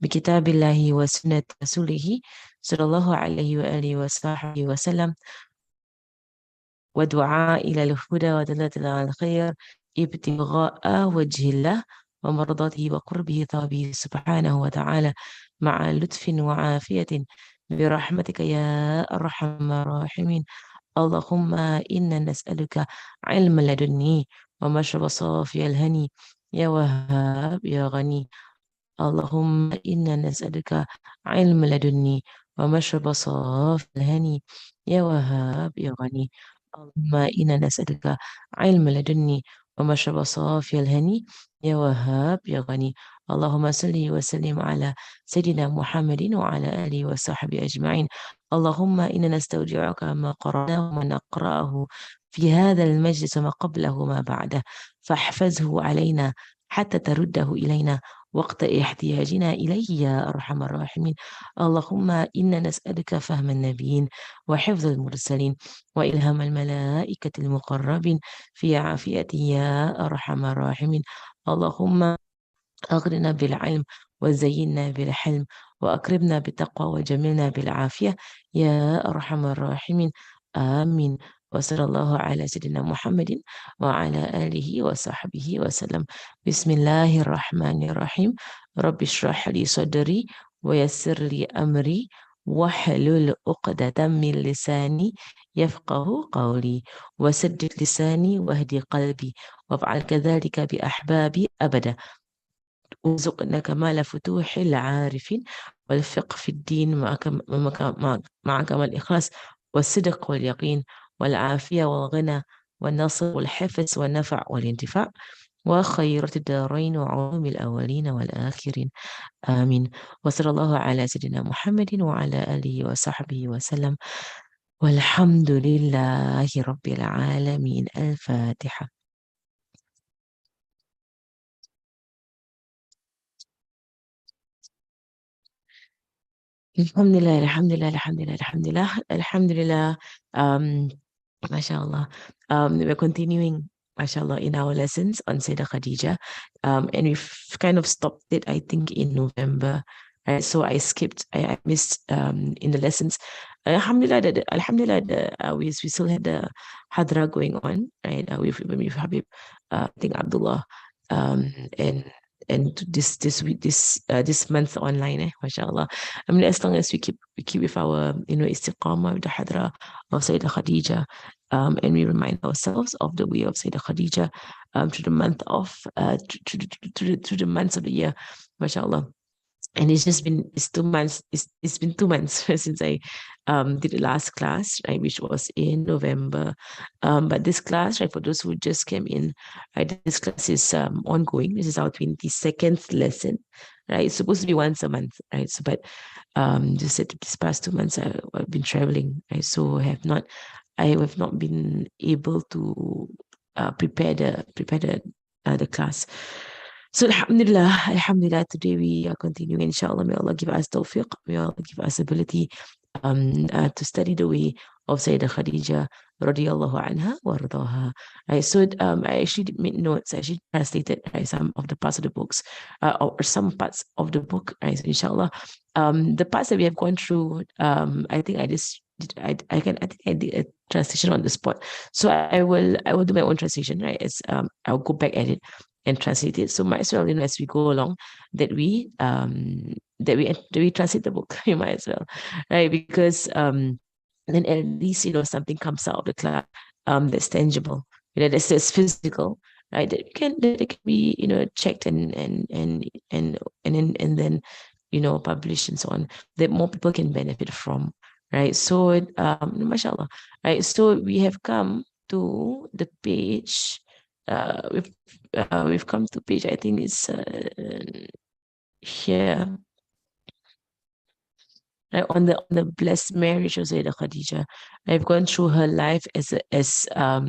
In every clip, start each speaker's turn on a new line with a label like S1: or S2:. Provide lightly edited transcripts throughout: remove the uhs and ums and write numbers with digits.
S1: بكتاب الله وسنة رسوله صلى الله عليه وآله وصحبه وسلم ودعاء إلى الهدى ودلالة على الخير ابتغاء وجه الله ومرضاته وقربه ثوابه سبحانه وتعالى مع لطف وعافية برحمتك يا أرحم الراحمين. اللهم إنا نسألك علم لدني ومشرب صافي الهني يا وهاب يا غني. اللهم إنا نسألك علم لدني ومشرب صاف الهني يا وهاب يا غني. اللهم إنا نسألك علم لدني ومشرب صاف الهني يا وهاب يا غني. اللهم صل وسلم على سيدنا محمد وعلى آله وصحبه أجمعين. اللهم إنا نستودعك ما قرأناه وما نقرأه في هذا المجلس وما قبله وما بعده، فاحفظه علينا حتى ترده إلينا وقت احتياجنا إليه يا أرحم الراحمين. اللهم إنا نسألك فهم النبيين وحفظ المرسلين وإلهام الملائكة المقربين في عافية يا أرحم الراحمين. اللهم أغرنا بالعلم وزينا بالحلم وأكرمنا بالتقوى وجملنا بالعافية يا أرحم الراحمين. آمين. وصلى الله على سيدنا محمد وعلى آله وصحبه وسلم. بسم الله الرحمن الرحيم. رب اشرح لي صدري ويسر لي أمري واحلل عقدة من لساني يفقه قولي وسدد لساني واهدي قلبي وافعل كذلك بأحبابي أبدا. وارزقنا كمال فتوح العارفين والفقه في الدين مع كمال الإخلاص والصدق واليقين والعافية والغنى والنصر والحفظ والنفع والانتفاع وخيرة الدارين وعلوم الأولين والآخرين. آمين. وصلى الله على سيدنا محمد وعلى آله وصحبه وسلم والحمد لله رب العالمين. الفاتحة. الحمد لله الحمد لله الحمد لله الحمد لله الحمد لله. Um, MashaAllah. We're continuing, MashaAllah, in our lessons on Sayyidah Khadija. And we've kind of stopped it, I think, in November. Right? So I skipped, I missed in the lessons. Alhamdulillah, we still had the Hadra going on, right? With Habib, I think Abdullah, um, and this week, this month online, mashallah. I mean, as long as we keep with our istiqamah with the Hadra of Sayyidah Khadija, and we remind ourselves of the way of Sayyidah Khadija through the month of through the months of the year, mashallah. And it's 2 months. It's been 2 months since I did the last class, right, which was in November. But this class, right, for those who just came in, right, this class is ongoing. This is our 22nd lesson, right? It's supposed to be once a month, right? So, but just that this past 2 months I've been traveling, right? So I have not been able to prepare the class. So Alhamdulillah, today we are continuing, inshallah. May Allah give us tawfiq, may Allah give us ability to study the way of Sayyidah Khadija radiyallahu anha wa radaha. Right, so I actually made notes. I actually translated, right, some of the parts of the books, or some parts of the book, right, so inshallah. The parts that we have gone through, I think I think I did a translation on the spot. So I will do my own translation, right? I'll go back at it and translate it. So might as well, as we go along, that we translate the book. You might as well, right? Because then at least something comes out of the class that's tangible, that's physical, right? That it can be checked and then published and so on, that more people can benefit from, right? So mashallah, right? So we have come to the page. We've come to page, I think it's here, right, on the blessed marriage of Sayyidah Khadija. I've gone through her life as a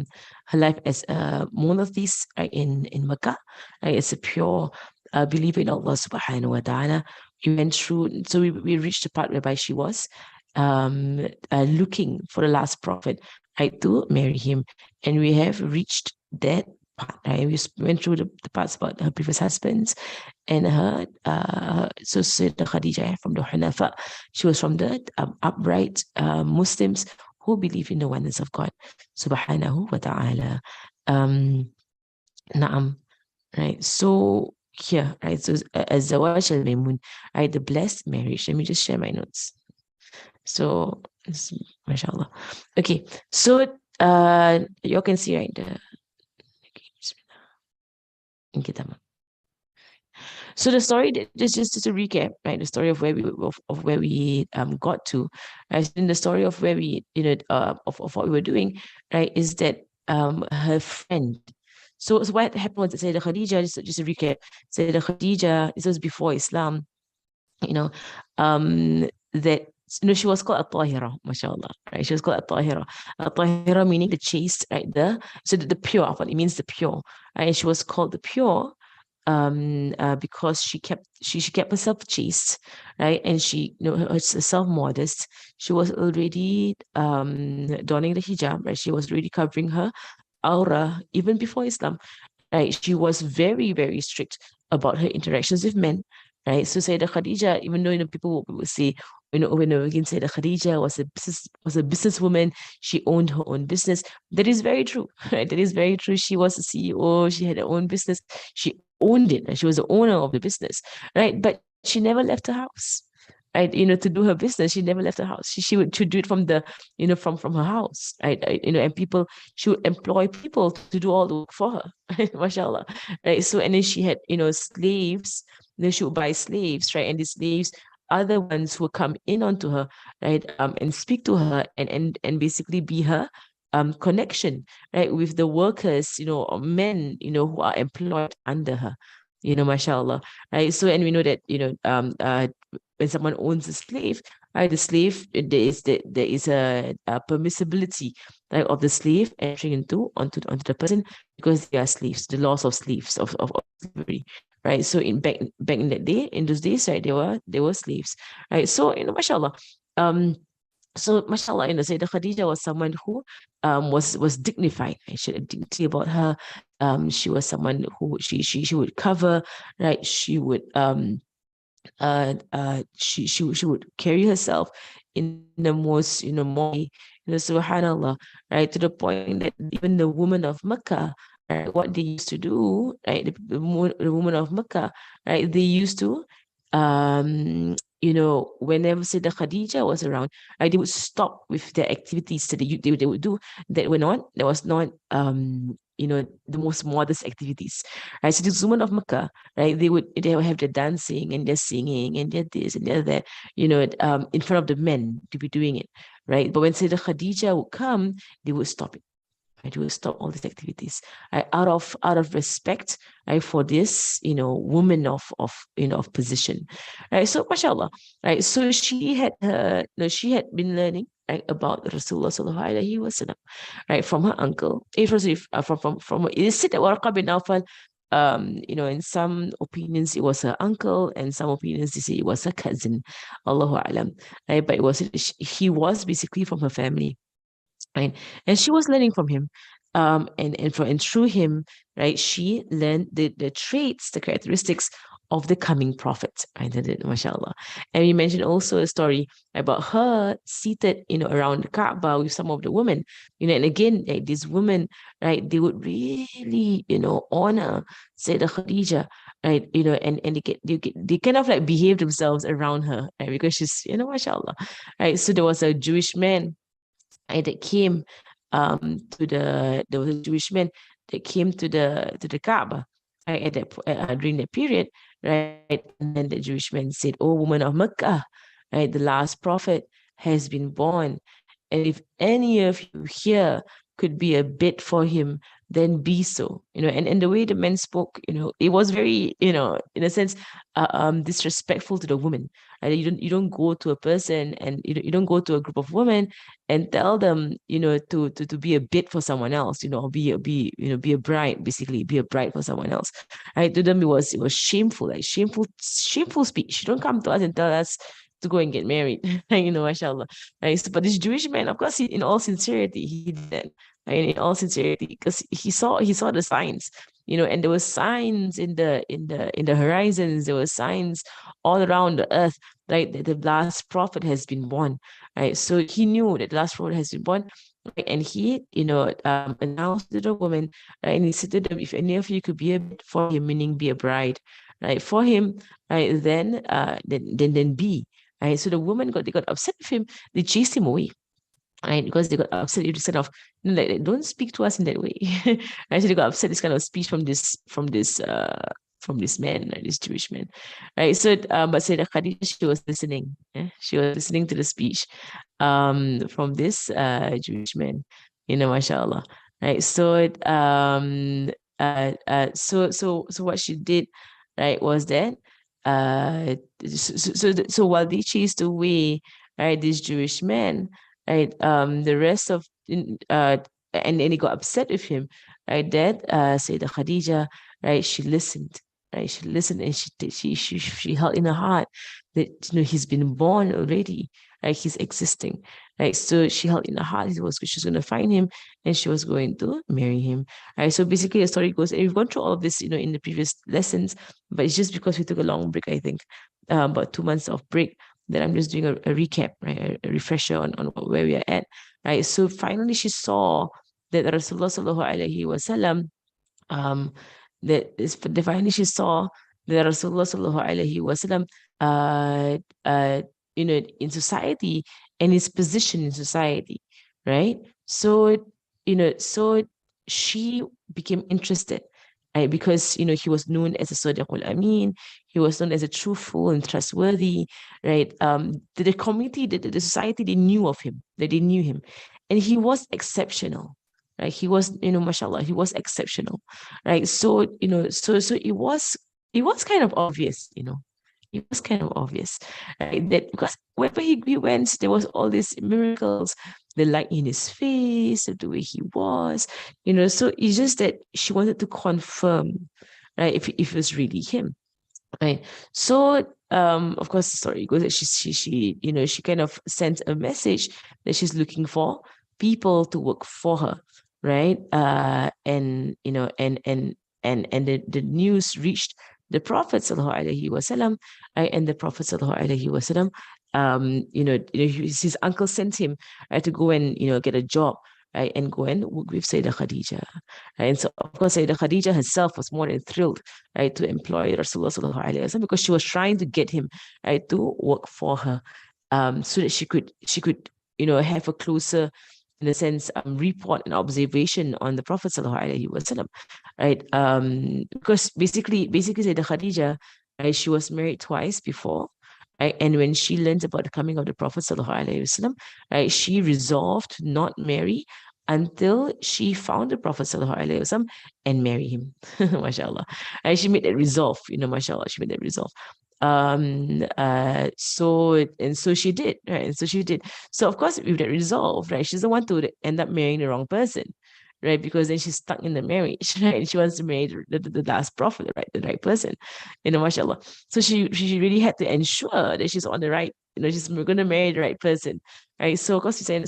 S1: monotheist, right, in Mecca, right, as a pure believer in Allah subhanahu wa ta'ala. We went through, so we reached the part whereby she was looking for the last prophet, right, to marry him, and we have reached that part, right? We went through the parts about her previous husbands and so Sayyidah Khadija from the Hunafa, she was from the upright Muslims who believe in the oneness of God, subhanahu wa ta'ala. Na'am, right? So here, right? So Zawaj al-Maymun, right? The blessed marriage. Let me just share my notes. So, mashallah. Okay, so you can see, right? So the story, just to recap, right? The story of where we got to, right? In the story of where we, of what we were doing, right, is that her friend. So what happened was that Sayyidah Khadija, just to recap, Sayyidah Khadija, this was before Islam, you know, that she was called a-tahira, mashallah, right? She was called a-tahira. A-tahira meaning the chaste, right? The pure, what it means, the pure, right? And she was called the pure because she kept herself chaste, right? And she, herself modest. She was already donning the hijab, right? She was already covering her aura even before Islam, right? She was very, very strict about her interactions with men, right? So Sayyidah Khadija, even though people would say, when we can say that Khadija was a businesswoman, she owned her own business. That is very true, right? That is very true. She was a CEO, she had her own business, she owned it, and she was the owner of the business, right? But she never left her house. Right, to do her business, she never left her house. She would do it from from her house, right? And people, she would employ people to do all the work for her, mashallah, right? So, and then she had, slaves. She would buy slaves, right? And these slaves are the ones who would come in onto her, right? And speak to her, and basically be her connection, right, with the workers, or men, who are employed under her, mashallah, right? So, and we know that, when someone owns a slave, right, the slave, there is a permissibility, right, of the slave entering onto the person, because they are slaves, the laws of slaves of slavery, right? So back in that day, in those days, right, they were slaves, right? So, mashallah, so mashallah, Sayyidah Khadija was someone who was dignified, right? She had dignity about her. She was someone who she would cover, right? She would she would carry herself in the most, more, subhanallah, right, to the point that even the woman of Mecca, right, what they used to do, right, the woman of Mecca, right, they used to, whenever Sayyidah Khadija was around, right, they would stop with their activities that they would do, that was not the most modest activities, right? So this woman of Mecca, right, they would have their dancing and their singing and their this and their that, in front of the men to be doing it, right? But when Sayyidah Khadija would come, they would stop it. Right, we will stop all these activities, right, out of respect, right, for this, woman of position, right? So, mashallah, right? So she had been learning, right, about Rasulullah sallallahu alaihi wasallam, right, from her uncle. It was from it is said that Warqa bin Nawfal, in some opinions it was her uncle, and some opinions they say it was her cousin, Allahu alam, right? But he was basically from her family, right? And she was learning from him. And through him, right, she learned the traits, the characteristics of the coming prophet, right? Mashallah. And we mentioned also a story about her seated, around the Kaaba with some of the women, and again, like these women, right, they would really, honor Sayyidah Khadija, right, and they kind of like behave themselves around her, right, because she's, mashallah, right? So there was a Jewish man, that came there was a Jewish man that came to the Kaaba, right, during that period, right? And then the Jewish man said, "Oh, woman of Mecca, right, the last prophet has been born, and if any of you here could be a bit for him, then be so." And the way the men spoke, it was very, in a sense, disrespectful to the woman. Right? You don't go to a person, and you don't go to a group of women and tell them, to be a bit for someone else, or be a bride, basically be a bride for someone else. Right? To them, it was shameful, like shameful speech. You don't come to us and tell us to go and get married, mashallah. Right? So, but this Jewish man, of course, in all sincerity, he did that. Right? In all sincerity, because he saw the signs, and there were signs in the horizons. There were signs all around the earth, right, that the last prophet has been born, right? So he knew that the last prophet has been born, right? And he, announced to the woman, right? And he said to them, if any of you could be a bed for him, meaning be a bride, right, for him, right, then be. Right. So the woman they got upset with him, they chased him away. Right, because they got upset, you just sort of, don't speak to us in that way. Right, so they got upset this kind of speech from this man, right, this Jewish man. Right. So but Sayyidah Khadija, she was listening. She was listening to the speech from this Jewish man, mashallah. Right. So what she did, right, was that so while they chased away, right, this Jewish man, right, the rest of and he got upset with him, right, that Sayyidah Khadija, right, she listened. Right, she listened, and she held in her heart that he's been born already, right? He's existing, right? So she held in her heart she's going to find him, and she was going to marry him, right? So basically, the story goes, and we've gone through all of this, in the previous lessons, but it's just because we took a long break, I think, about 2 months of break, that I'm just doing a recap, right? A refresher on where we are at, right? So finally, she saw that Rasulullah sallallahu alaihi wasallam, um, that finally she saw that Rasulullah sallallahu alaihi wasallam, uh, uh, in society, and his position in society, right? So she became interested, right? Because he was known as a Sadiqul Amin, he was known as a truthful and trustworthy, right? The community, the society, they knew of him, that they knew him, and he was exceptional. Right, he was, mashallah, he was exceptional, right? So it was kind of obvious, it was kind of obvious, right? That because wherever he went, there was all these miracles, the light in his face, the way he was, So it's just that she wanted to confirm, right, if it was really him, right? So of course the story goes that she kind of sent a message that she's looking for people to work for her, right? And the news reached the Prophet sallallahu alaihi wasallam, right? And the Prophet sallallahu alaihi wasallam, his uncle sent him, right, to go and get a job, right, and go and work with Sayyidah Khadija, right? And so of course Sayyidah Khadija herself was more than thrilled, right, to employ Rasulullah sallallahu alaihi wasallam, because she was trying to get him, right, to work for her, so that she could have a closer, in a sense, report and observation on the Prophet sallallahu alaihi wasallam, right? Because basically Sayyidah Khadija, right, she was married twice before, right? And when she learned about the coming of the Prophet sallallahu alaihi wasallam, right, she resolved to not marry until she found the Prophet sallallahu alaihi wasallam and marry him. MashaAllah. And she made that resolve, MashaAllah, she made that resolve. So she did, right? And so she did. So of course, with that resolve, right, she doesn't want to end up marrying the wrong person, right? Because then she's stuck in the marriage, right? And she wants to marry the last prophet, right? The right person, mashallah. So she really had to ensure that she's on the right, she's going to marry the right person, right? So of course, he said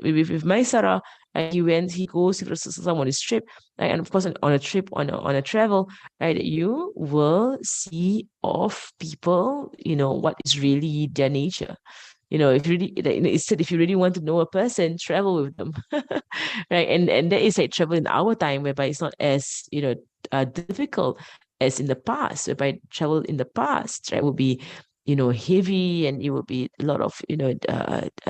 S1: with Maisara, he goes with Rasulullah on his trip, right? And of course, on a trip, on a travel, right, you will see of people, what is really their nature. If you really, it said, if you really want to know a person, travel with them, right? And that is like travel in our time, whereby it's not as difficult as in the past. Whereby travel in the past, right, would be heavy, and it will be a lot of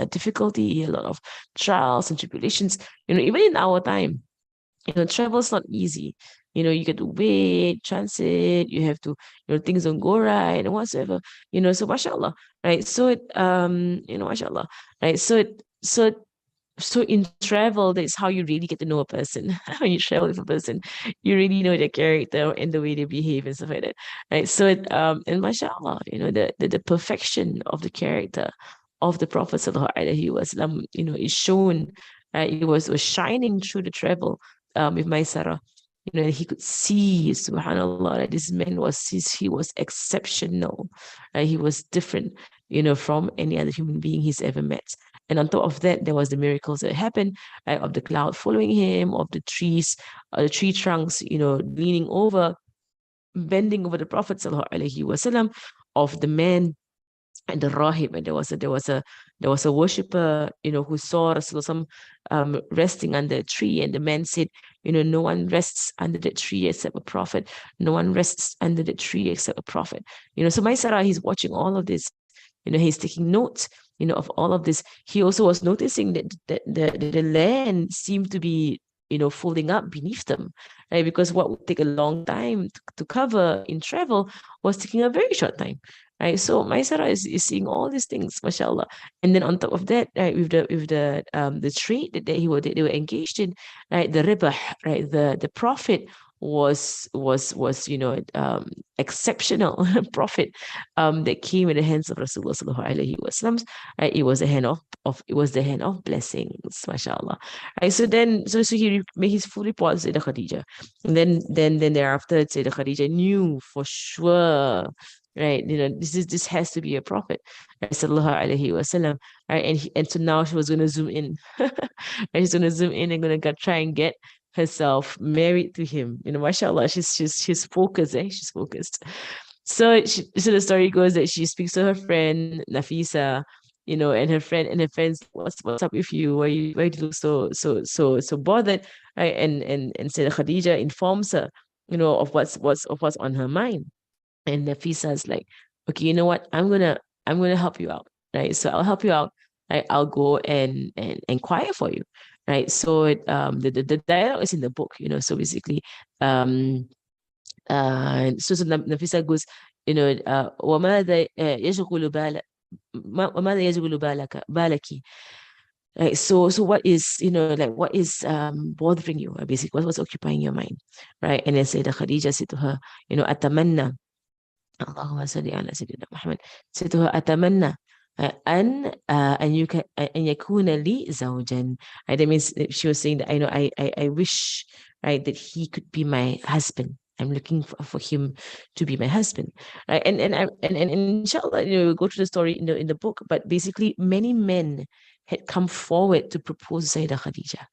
S1: difficulty, a lot of trials and tribulations. Even in our time, travel's not easy. You get to wait, transit, you have to, things don't go right and whatsoever, so mashallah, right? So mashallah, right? So in travel, that's how you really get to know a person. When you travel with a person, you really know their character and the way they behave and stuff like that, right? And mashallah, the perfection of the character of the Prophet sallallahu alaihi wasallam, is shown, right? It was shining through the travel, with Maisara. He could see, subhanallah, that this man he was exceptional. He was different, from any other human being he's ever met. And on top of that, there was the miracles that happened, right, of the cloud following him, of the trees, the tree trunks, leaning over, bending over the Prophet sallallahu alaihi wasallam, of the man and the rahib, and there was a worshipper, who saw Rasulullah resting under a tree, and the man said, no one rests under the tree except a prophet. No one rests under the tree except a prophet. So Maisara, he's watching all of this. He's taking notes, of all of this. He also was noticing that the land seemed to be, folding up beneath them, right? Because what would take a long time to cover in travel was taking a very short time, right? So Maisara is seeing all these things, mashallah. And then on top of that, right, with the trade that they were engaged in, right, the ribah, right, the profit was exceptional profit that came in the hands of Rasulullah sallallahu alaihi wasallam. Right, it was the hand of blessings, mashallah. Right, so he made his full report to Sayyidah Khadija, and then thereafter Sayyidah Khadija knew for sure, right, this has to be a prophet, right, sallallahu alaihi wasallam, right, and so now she was going to zoom in. Right, she's going to zoom in and going to try and get herself married to him. Mashallah, she's focused, she's focused. So the story goes that she speaks to her friend Nafisa, and her friends, what's up with you? Why do you look so bothered? Right? And Sayyidah Khadija informs her, of what's on her mind. And Nafisa is like, okay, you know what? I'm gonna help you out, right? So I'll help you out. Right? I'll go and inquire for you, right? So the dialogue is in the book, So basically, so Nafisa goes, وماذا يشغل بالك وماذا يشغل بالك. Right, so what is, like, what is bothering you, basically, what's occupying your mind, right? And then Sayyidah Khadija said to her, أتمنى اللهم صل على سيدنا محمد. Said to her, أتمنى أن يكون لي زوجا. Right, that means she was saying that I wish, right, that he could be my husband. I'm looking for him to be my husband, right? And inshallah, we'll go through the story in the book. But basically, many men had come forward to propose Sayyidah Khadija.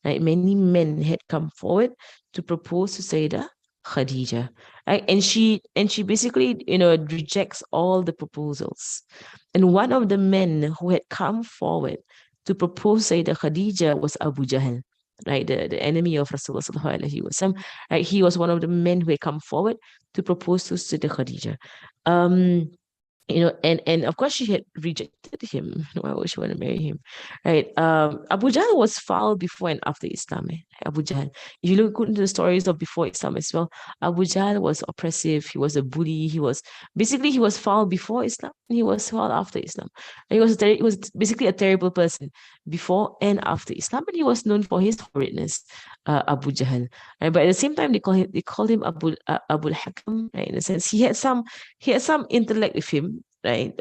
S1: Right? Many men had come forward to propose to Sayyidah Khadija. Right? And she basically, rejects all the proposals. And one of the men who had come forward to propose Sayyidah Khadija was Abu Jahl, right? The enemy of Rasulullah sallallahu alaihi wasallam. Right? He was one of the men who had come forward to propose to Sayyidah Khadija. And of course she had rejected him. Why would she want to marry him, right? Abu Jahl was foul before and after Islam. Abu Jahl. If you look into the stories of before Islam as well, Abu Jahl was oppressive. He was a bully. He was foul before Islam. He was foul after Islam. And he was basically a terrible person before and after Islam, and he was known for his horridness, Abu Jahl. Right? But at the same time, they called him Abu Hakam. Right? In a sense, he had some intellect with him, right?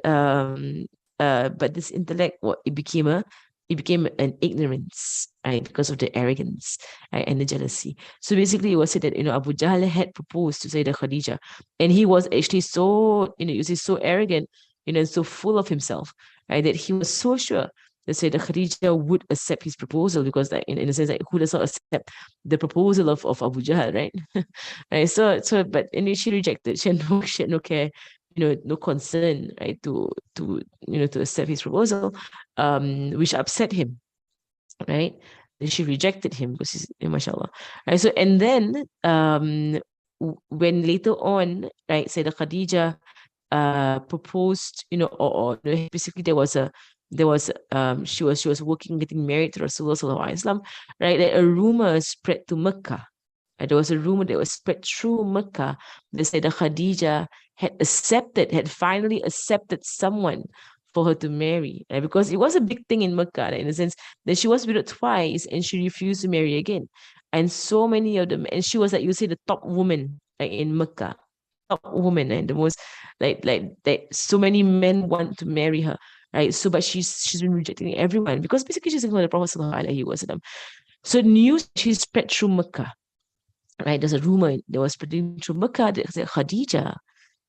S1: But this intellect, it became an ignorance, right? Because of the arrogance, right? And the jealousy. So basically, it was said that Abu Jahl had proposed to Sayyidah Khadija, and he was actually so so arrogant, and so full of himself, right? That he was so sure that Sayyidah Khadija would accept his proposal, because like in a sense, like, who does not accept the proposal of Abu Jahl, right? Right. But she rejected. She had no care, no concern, right, to accept his proposal, which upset him, right? Then she rejected him because he's, mashallah, right? So, and then when later on, right, Sayyidah Khadija proposed, or basically she was working, getting married to Rasulullah sallallahu alaihi wasallam, right? That a rumor spread to Mecca. There was a rumor that was spread through Mecca that Sayyidah Khadija had finally accepted someone for her to marry. Because it was a big thing in Mecca, in a sense that she was widowed twice and she refused to marry again. And so many of them, and she was, like, you say, the top woman, like, in Mecca. Top woman, and the most, like so many men want to marry her, right? So, but she's been rejecting everyone because basically she's thinking about the Prophet sallallahu alaihi wasallam. So news she spread through Mecca, right? There's a rumor that was spreading through Mecca that Khadija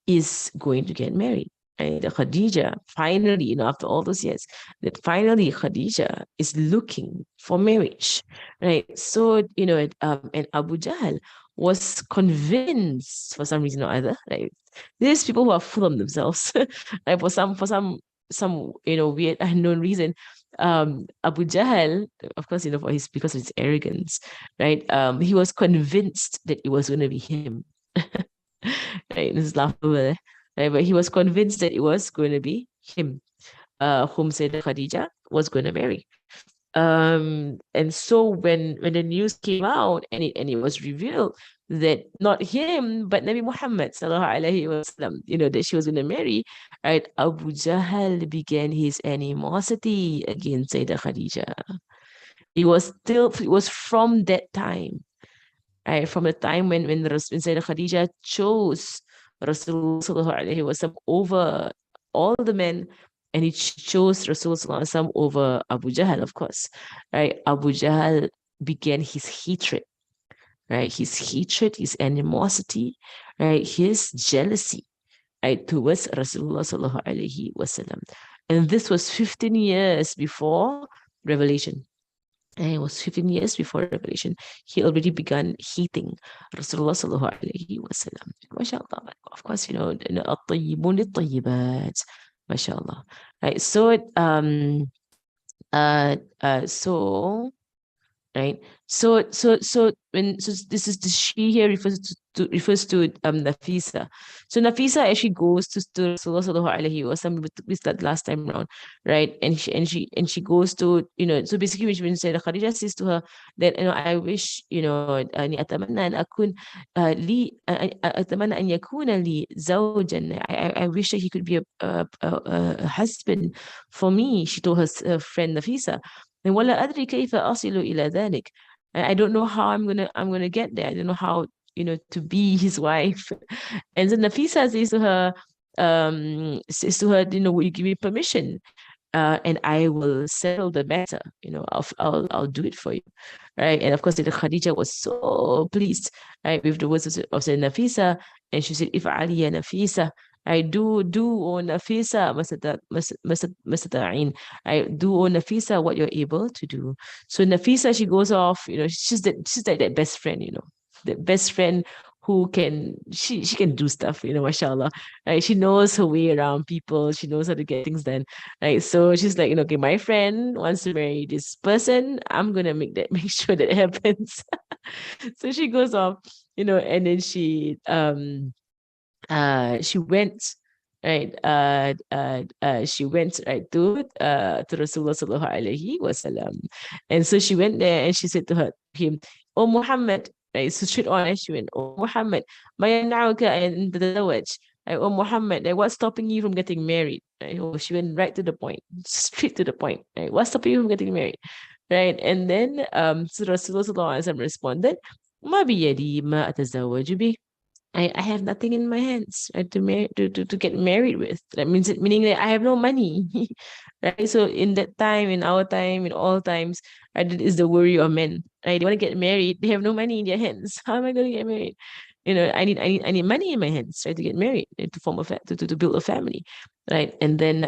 S1: is going to get married. And Khadija, finally, after all those years, that finally Khadija is looking for marriage, right? So, and Abu Jahl was convinced for some reason or other, right? These people who are full of themselves, right? For some weird unknown reason, Abu Jahl, of course, because of his arrogance, right? He was convinced that it was going to be him. Right? This is laughable, right? But he was convinced that it was going to be him, whom Sayyidah Khadija was going to marry. And so when the news came out and it was revealed that not him but Nabi Muhammad sallallahu alaihi wasallam, that she was going to marry, right? Abu Jahl began his animosity against Sayyidah Khadija. It was from that time, right? From the time when Sayyidah Khadija chose Rasulullah sallallahu alaihi wasallam over all the men, and he chose Rasulullah sallallahu alaihi wasallam over Abu Jahl, of course, right? Abu Jahl began his hatred, right? His hatred, his animosity, right? His jealousy, right, towards Rasulullah sallallahu alaihi wasallam. And this was 15 years before revelation. And it was 15 years before revelation. He already began hating Rasulullah sallallahu alaihi wasallam. MashaAllah. Of course, الطيبون للطيبات. MashaAllah. Right. So right? So this she here refers to Nafisa. So Nafisa actually goes to Rasulullah sallallahu alaihi wasallam with that last time round, right? And she goes to, so basically when Sayyidah Khadija says to her that, I wish, أني أتمنى أن أكون لي أتمنى أن يكون لي زوجا. I wish that he could be a husband for me, she told her friend Nafisa. And ولا أدري كيف أصل إلى ذلك. I don't know how I'm gonna get there. I don't know how, to be his wife. And then Nafisa says to her, will you give me permission? And I will settle the matter. I'll do it for you, right? And of course, the Khadija was so pleased, right, with the words of Sayyidina Nafisa, and she said, "If Ali ya Nafisa, I do O Nafisa mastata'in. I do O Nafisa what you're able to do." So Nafisa, she goes off. She's like that best friend, that best friend who she can do stuff, mashallah. Right? She knows her way around people. She knows how to get things done. Right. So she's like, okay, my friend wants to marry this person. I'm gonna make sure that it happens. So she goes off, and then she went, right, she went, right, to Rasulullah sallallahu alaihi wasallam. And so she went there and she said to him, "Oh Muhammad," right, so straight on, and she went, "Oh Muhammad, ما يمنعك أن تتزوج?" Like, "Oh Muhammad, like, what's stopping you from getting married?" Right? Oh, she went right to the point, straight to the point. Right? What's stopping you from getting married? Right? And then so Rasulullah sallallahu alaihi wasallam responded, "ما بيدي ما أتزوج به." I have nothing in my hands, right, to get married with. That means meaning that I have no money. Right? So in that time, in our time, in all times, right, that is the worry of men. Right? They want to get married, they have no money in their hands. How am I going to get married? I need money in my hands, right, to get married, to form to build a family. Right. And then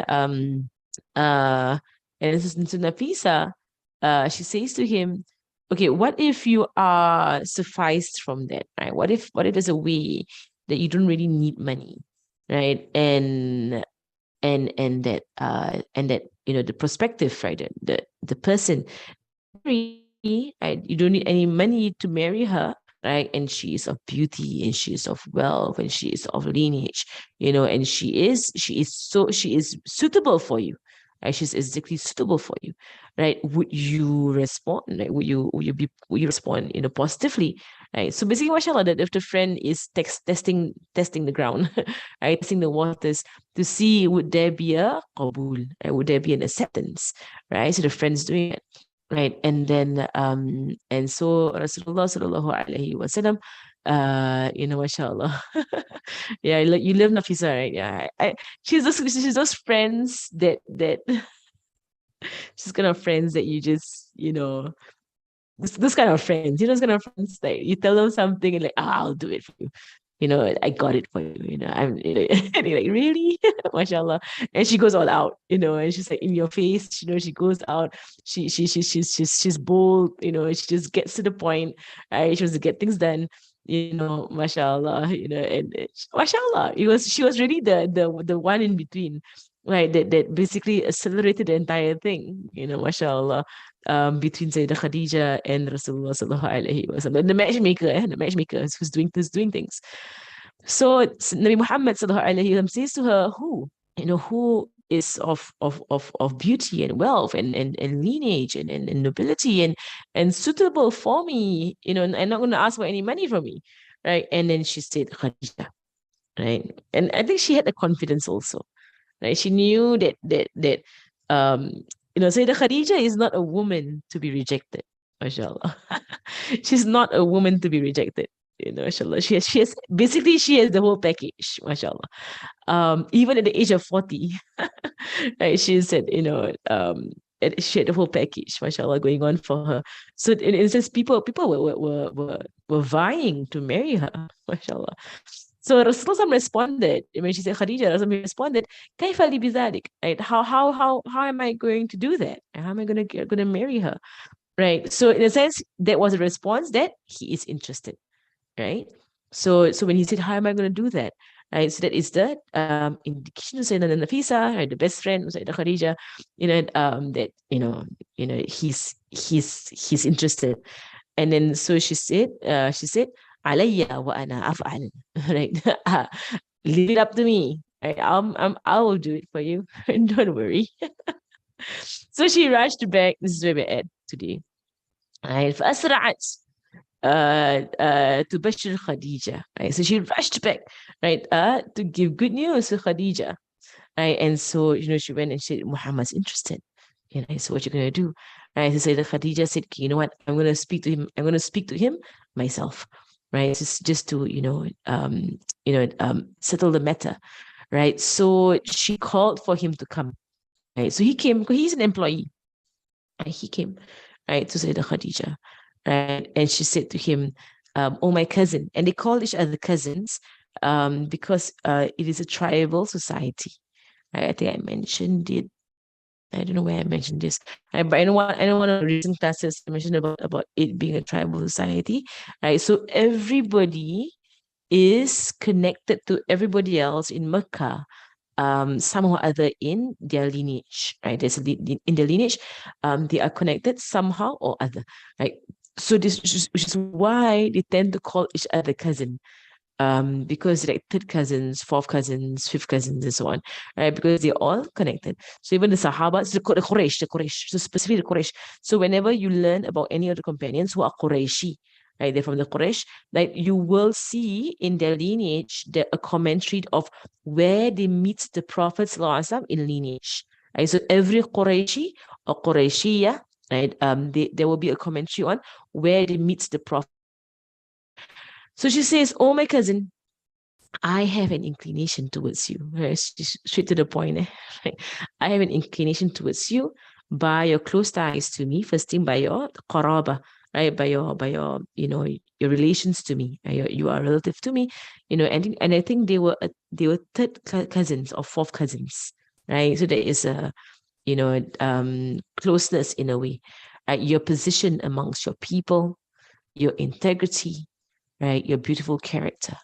S1: uh and this is to Nafisa, she says to him, okay, what if you are sufficed from that, right? What if there's a way that you don't really need money, right? And that the perspective, right? The person, right? You don't need any money to marry her, right? And she is of beauty, and she is of wealth, and she is of lineage, and she is suitable for you, right? She's exactly suitable for you, right? Would you respond? Like, would you respond, positively, right? So basically, mashallah, that if the friend is testing the ground, right, testing the waters to see would there be a qabul, right? Would there be an acceptance, right? So the friend's doing it. Right. And then and so Rasulullah sallallahu alaihi wasallam, mashallah. Yeah, you live Nafisa, right? Yeah. She's those friends that she's kind of friends that you just, those kind of friends, those kind of friends, like you tell them something and like, I'll do it for you. I got it for you, and you're like, really? Mashallah. And she goes all out, and she's like in your face, she goes out. She's bold, and she just gets to the point, right? She wants to get things done, mashallah, and mashallah, she was really the one in between, right? That basically accelerated the entire thing, mashallah, between Sayyidah Khadija and Rasulullah sallallahu alaihi wasallam, the matchmaker who's doing things. So Nabi Muhammad sallallahu alaihi wasallam says to her, who is of beauty and wealth and lineage and nobility and suitable for me, and not going to ask for any money from me, right? And then she said Khadija, right? And I think she had the confidence also, right? She knew that um Sayyidah Khadija is not a woman to be rejected, mashallah. She's not a woman to be rejected, mashallah. She has the whole package, mashallah. Even at the age of 40, right? She said, she had the whole package, mashallah, going on for her. So in a sense, people were vying to marry her, mashallah. So Rasulullah responded, when she said Khadija, Rasulullah responded, كيف لي بذلك? Right? How am I going to do that? How am I gonna marry her? Right. So in a sense, that was a response that he is interested, right? So when he said, how am I going to do that? Right. So that is the indication of Sayyidina Nafisa, right, the best friend of Sayyidina Khadija, that he's interested. And then so she said, Alayya wa ana af'al. Right. Leave it up to me. Right. I will do it for you. Don't worry. So she rushed back. This is where we're at today. Right. فأسرعت تبشر Khadija. Right. So she rushed back, right, to give good news to Khadija. Right. And so, she went and said, Muhammad's interested. So what you're gonna do? Right. So the Khadija said, you know what? I'm gonna speak to him. I'm gonna speak to him myself. Right. Just to, settle the matter. Right. So she called for him to come. Right. So he came because he's an employee. Right? He came, right, to Sayyidah Khadija. Right. And she said to him, oh, my cousin. And they call each other cousins because it is a tribal society. Right? I think I mentioned it. I don't know where I mentioned this. But I know one of the recent classes I mentioned about it being a tribal society. Right. So everybody is connected to everybody else in Mecca, somehow or other in their lineage, right? There's in their lineage, they are connected somehow or other, right? So which is why they tend to call each other cousin, because like third cousins, fourth cousins, fifth cousins, and so on, right? Because they're all connected. So even the Sahabas, the Quraysh, so specifically the Quraysh. So whenever you learn about any of the companions who are Qurayshi, right, they're from the Quraysh, like you will see in their lineage a commentary of where they meet the Prophet ﷺ in lineage. Right? So every Qurayshi or Qurayshiyah, right, there will be a commentary on where they meet the Prophet. So she says, oh, my cousin, I have an inclination towards you. Right? Straight to the point. Right? I have an inclination towards you by your close ties to me. First thing, by your qaraba, right? By your your relations to me. You are relative to me. And I think they were third cousins or fourth cousins, right? So there is a closeness in a way. Right? Your position amongst your people, your integrity, right? Your beautiful character,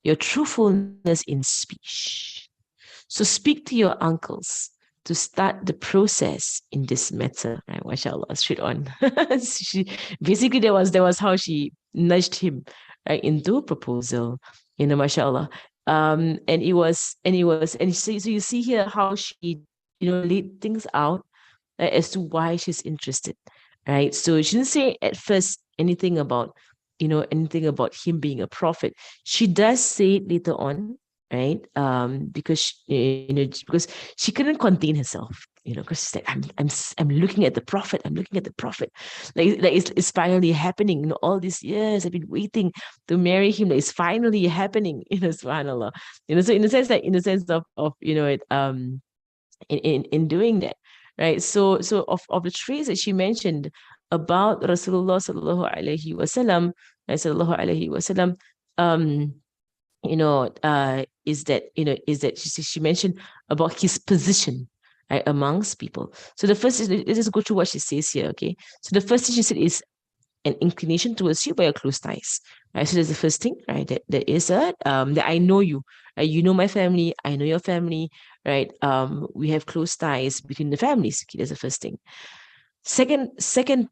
S1: your truthfulness in speech. So speak to your uncles to start the process in this matter. Right? MashaAllah, straight on. Basically, that was how she nudged him, right, into a proposal. MashaAllah. And so you see here how she, laid things out as to why she's interested, right? So she didn't say at first anything about him being a prophet. She does say it later on, right? Because because she couldn't contain herself, because she's like, I'm looking at the prophet. I'm looking at the prophet. Like it's finally happening. All these years I've been waiting to marry him. Like, it's finally happening. Subhanallah. So in the sense of in doing that, right? So of the traits that she mentioned about Rasulullah sallallahu alaihi wasallam, um, is that she mentioned about his position, right, amongst people. So the first is, let's just go through what she says here, okay? So the first thing she said is an inclination towards you by your close ties, right? So that's the first thing, right? That is that I know you, right? You know my family, I know your family, right? We have close ties between the families. Okay, that's the first thing. Second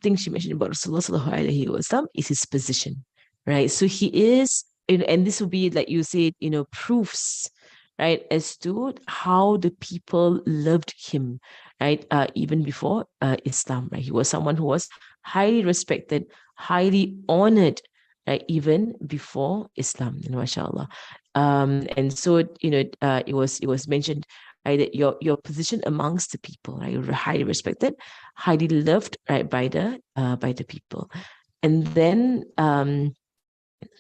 S1: thing she mentioned about Rasulullah sallallahu alaihi wasallam is his position, right? So he is, and this will be like you said, proofs, right, as to how the people loved him, right? Even before Islam, right? He was someone who was highly respected, highly honored, right? Even before Islam, mashallah. And so, it was mentioned, right, that your position amongst the people, right? You're highly respected, highly loved, right, by the people. And then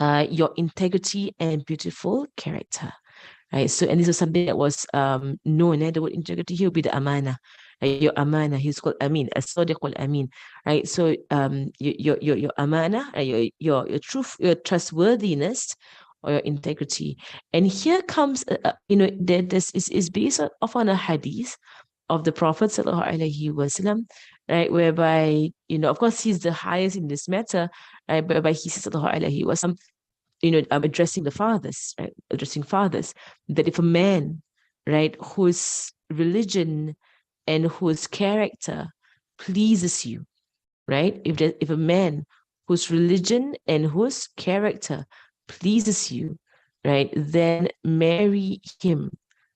S1: your integrity and beautiful character, right? So, and this is something that was known. The word integrity here will be the amana. Your amana, he's called Amin, as-sadiq al-amin, right? So, your amana, your truth, your trustworthiness, or your integrity. And here comes, this is based on a hadith of the Prophet sallallahu alaihi wasallam, right? Whereby, of course, he's the highest in this matter, right? Whereby he says sallallahu alaihi wasallam, addressing the fathers, right? Addressing fathers, that if a man, right, whose religion and whose character pleases you, right? If a man whose religion and whose character pleases you, right, then marry him.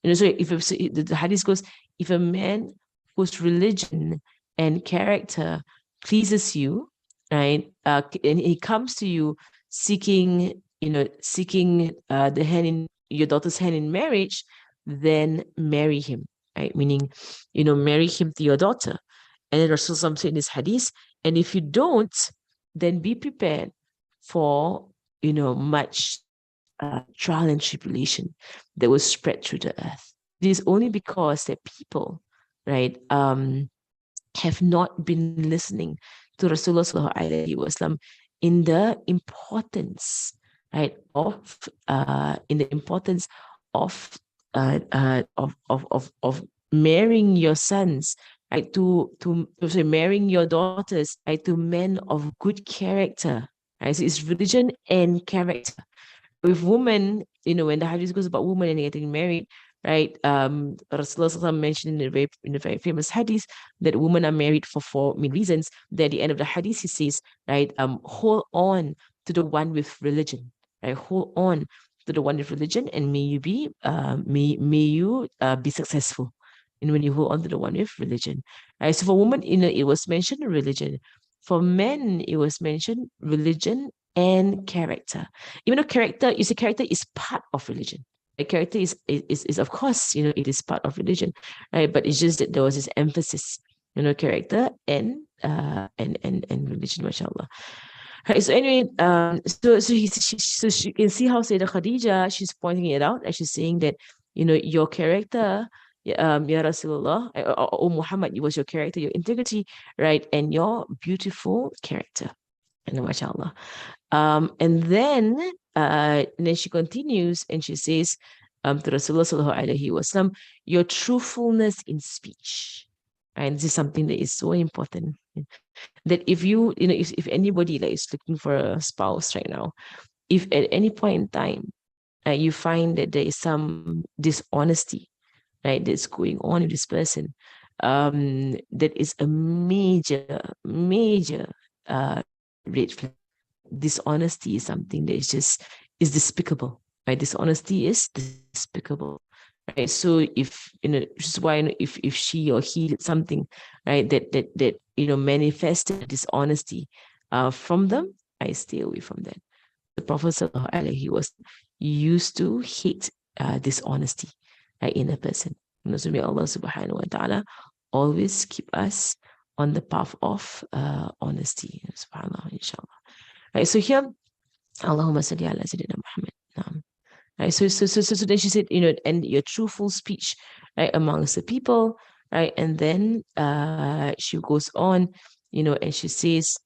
S1: So so the hadith goes, if a man whose religion and character pleases you, right, and he comes to you seeking the hand in your daughter's hand in marriage, then marry him, right? Meaning, marry him to your daughter. And then Rasul said in this hadith, and if you don't, then be prepared for, much trial and tribulation that will spread through the earth. It is only because that people, right, have not been listening to Rasulullah sallallahu alaihi wasallam in the importance, right, of marrying your sons, right, marrying your daughters, right, to men of good character, right? So it's religion and character. With women, when the hadith goes about women and getting married, right? Rasulullah mentioned in a very famous hadith that women are married for four main reasons. Then at the end of the hadith, he says, right, hold on to the one with religion, right? Hold on to the one with religion, and may you be successful. And when you hold on to the one with religion, right? So for women, it was mentioned religion. For men, it was mentioned religion and character. Even though character is part of religion. The character is of course, it is part of religion, right? But it's just that there was this emphasis, character and religion, mashallah. Right, so anyway, so she can see how Sayyidah Khadija, she's pointing it out, and she's saying that, your character, Ya Rasulullah, or Muhammad, it was your character, your integrity, right, and your beautiful character. And mashallah. And then she continues and she says to Rasulullah sallallahu alaihi wasallam, your truthfulness in speech. And this is something that is so important. That if if anybody like is looking for a spouse right now, if at any point in time you find that there is some dishonesty, right, that's going on with this person, that is a major red flag. Dishonesty is something that is despicable, right? Dishonesty is despicable, right? So if which is why, if she or he did something, right, that manifested dishonesty from them, I stay away from that. The Prophet sallallahu alaihi was used to hate dishonesty, right, in a person. So may Allah subhanahu wa ta'ala always keep us on the path of honesty. Subhanallah, inshallah. Right, so here, Allahumma salli ala Sayyidina Muhammad. Right, so then she said, and your truthful speech, right, amongst the people, right, and then she goes on, and she says,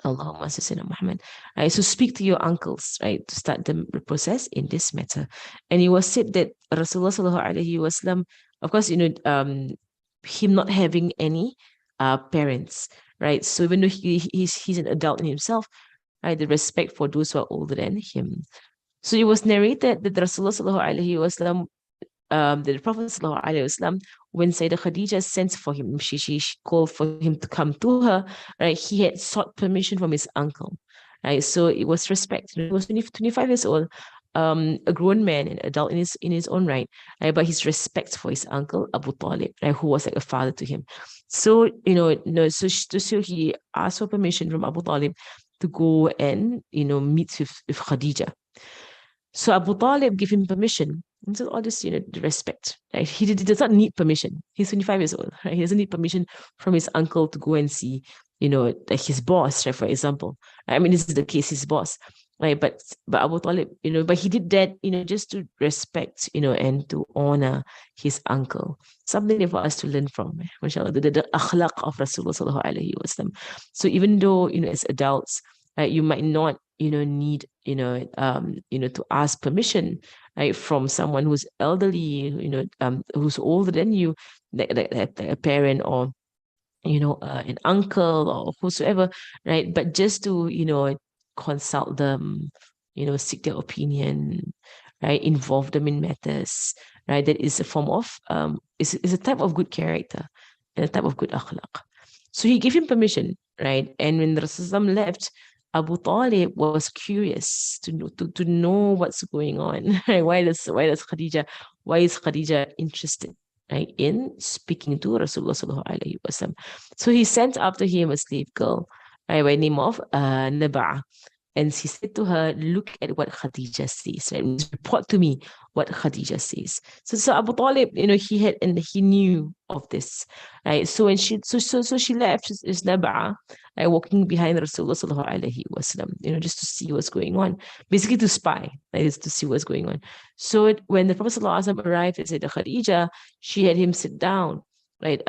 S1: Allahumma sayyidina Muhammad. Right, so speak to your uncles, right, to start the process in this matter. And it was said that Rasulullah sallallahu alaihi wasallam, of course, him not having any parents, right? So even though he's an adult in himself, right, the respect for those who are older than him. So it was narrated that Rasulullah sallallahu alaihi wasallam, the Prophet ﷺ, when Sayyidah Khadija sent for him, she called for him to come to her, right? He had sought permission from his uncle, right? So it was respect. He was 25 years old, a grown man, an adult in his own right, right? But his respect for his uncle Abu Talib, right, who was like a father to him. So so he asked for permission from Abu Talib to go and meet with Khadija. So Abu Talib gave him permission. And so all this, the respect. Right? He does not need permission. He's 25 years old. Right? He doesn't need permission from his uncle to go and see, like his boss, right, for example. I mean, this is the case, his boss. Right. But Abu Talib, but he did that, just to respect, and to honor his uncle. Something for us to learn from, mashallah, the akhlaq of Rasulullah sallallahu alaihi wasallam. So even though, as adults, right, you might not, need, to ask permission, right, from someone who's elderly, who's older than you, like a parent or an uncle or whosoever, right? But just to consult them, seek their opinion, right? Involve them in matters, right? That is a form of is a type of good character and a type of good akhlaq. So he gave him permission, right? And when Rasulullah left, Abu Talib was curious to know what's going on. Right? Why is Khadija interested, right, in speaking to Rasulullah sallallahu alaihi wasallam? So he sent after him a slave girl, right, by the name of Nabaa. And he said to her, look at what Khadija says, right? Report to me what Khadija says. So Abu Talib, he knew of this, right? So when she left is Nabaa, right, walking behind Rasulullah sallallahu alaihi wasallam, just to see what's going on, basically to spy, right, is to see what's going on. So when the Prophet sallallahu alaihi wasallam arrived and said to Khadija, she had him sit down, right,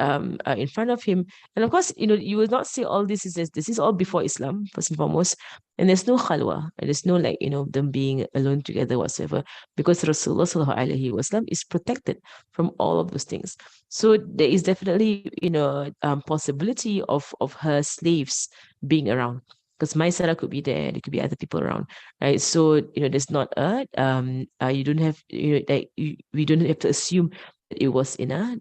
S1: in front of him. And of course, you will not say all this is all before Islam, first and foremost. And there's no khalwa, and there's no like, them being alone together whatsoever, because Rasulullah sallallahu alaihi wasallam is protected from all of those things. So there is definitely, possibility of her slaves being around. Because Maisara could be there could be other people around, right? So, there's not you don't have, we don't have to assume it was in a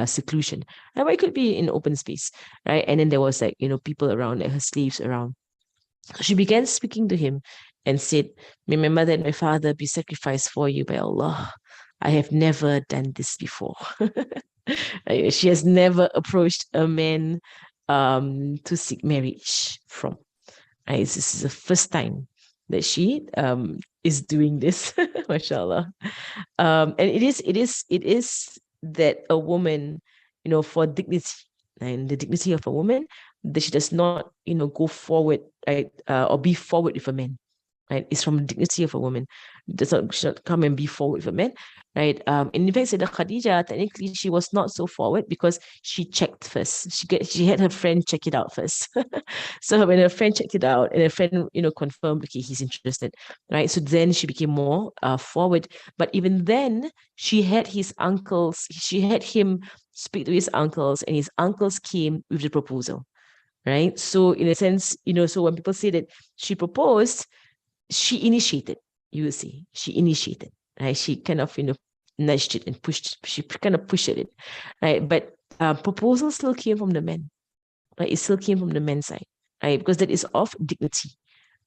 S1: seclusion, right? But it could be in open space, right? And then there was like, people around, like her slaves around. So she began speaking to him and said, may my mother and my father be sacrificed for you by Allah. I have never done this before. She has never approached a man to seek marriage from. Right? This is the first time that she is doing this, mashallah. And it is that a woman, for dignity and the dignity of a woman, that she does not, go forward, right, or be forward with a man. Right, it's from the dignity of a woman. Does not should not come and be forward with a man, right? And in fact, Sayyidah Khadija, technically, she was not so forward because she checked first. She had her friend check it out first. So when her friend checked it out and her friend, confirmed, okay, he's interested, right? So then she became more forward. But even then, she had him speak to his uncles, and his uncles came with the proposal, right? So in a sense, so when people say that she proposed, she initiated, you will see, she initiated, right? She kind of, nudged it and she kind of pushed it, right? But proposal still came from the men, right? It still came from the men's side, right? Because that is of dignity,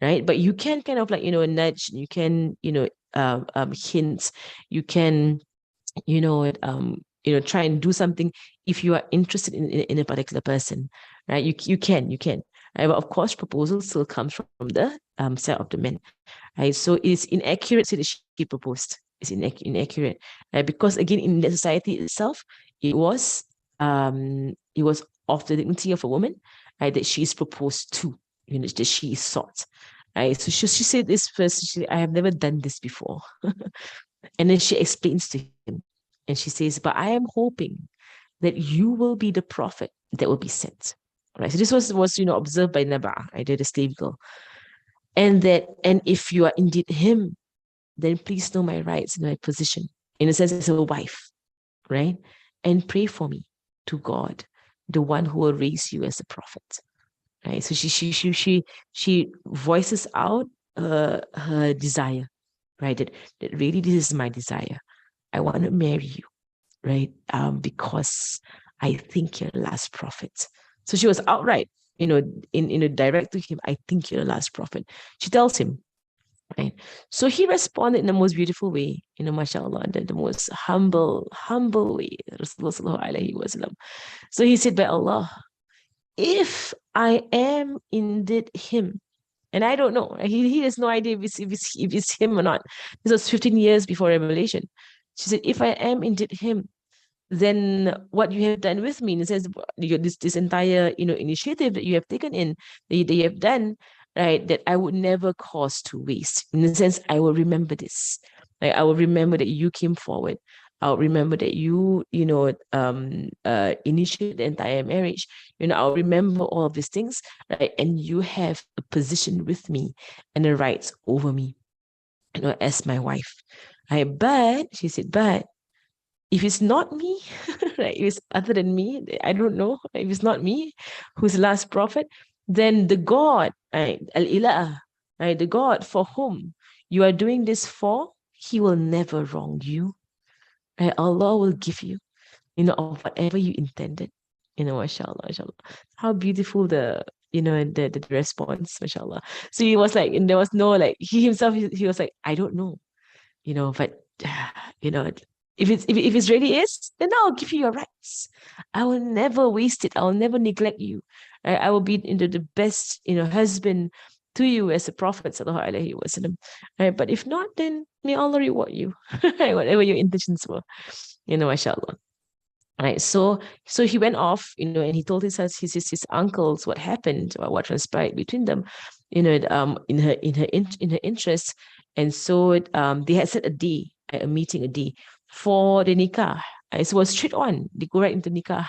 S1: right? But you can kind of like, nudge, you can, hint, you can, try and do something if you are interested in a particular person, right? You can. Right? But of course, proposal still comes from the side of the men, right? So it's inaccurate to say that she proposed. It's inaccurate, right? Because again, in the society itself, it was of the dignity of a woman, right, that she is proposed to, that she is sought, right? So she said this first. I have never done this before, and then she explains to him, and she says, "But I am hoping that you will be the prophet that will be sent." Right. So this was observed by Naba, right, the slave girl. And if you are indeed him, then please know my rights and my position, in a sense, as a wife, right? And pray for me to God, the one who will raise you as a prophet. Right. So she voices out her desire, right? That really this is my desire. I want to marry you, right? Because I think you're the last prophet. So she was outright, in a direct to him, I think you're the last prophet. She tells him, right? So he responded in the most beautiful way, mashallah, the most humble way. Rasulullah sallallahu wasallam. So he said, by Allah, if I am indeed him, and I don't know, he has no idea if it's him or not. This was 15 years before revelation. She said, if I am indeed him, then what you have done with me, in a sense, this entire initiative that you have taken in, that you have done, right, that I would never cause to waste. In a sense, I will remember this. Like, I will remember that you came forward. I'll remember that you initiated the entire marriage. I'll remember all of these things, right? And you have a position with me and the rights over me, as my wife. Right? But she said, but if it's not me, right, if it's other than me, I don't know. If it's not me, who's the last prophet, then the God, right, Al-Ilah, right, the God for whom you are doing this for, he will never wrong you. Right? Allah will give you, of whatever you intended. Mashallah, mashallah. How beautiful the response, mashallah. So he was like, and there was no, like, he himself, he was like, I don't know, but you know, if it really is, then I'll give you your rights. I will never waste it. I will never neglect you. Right? I will be the best, husband to you as a prophet, sallallahu alaihi wasallam. Right? But if not, then may Allah reward you, whatever your intentions were, mashallah. Right. So he went off, and he told his uncles what happened, or what transpired between them, in her interest. And so they had set a meeting a day for the nikah. So it was straight on. They go right into nikah.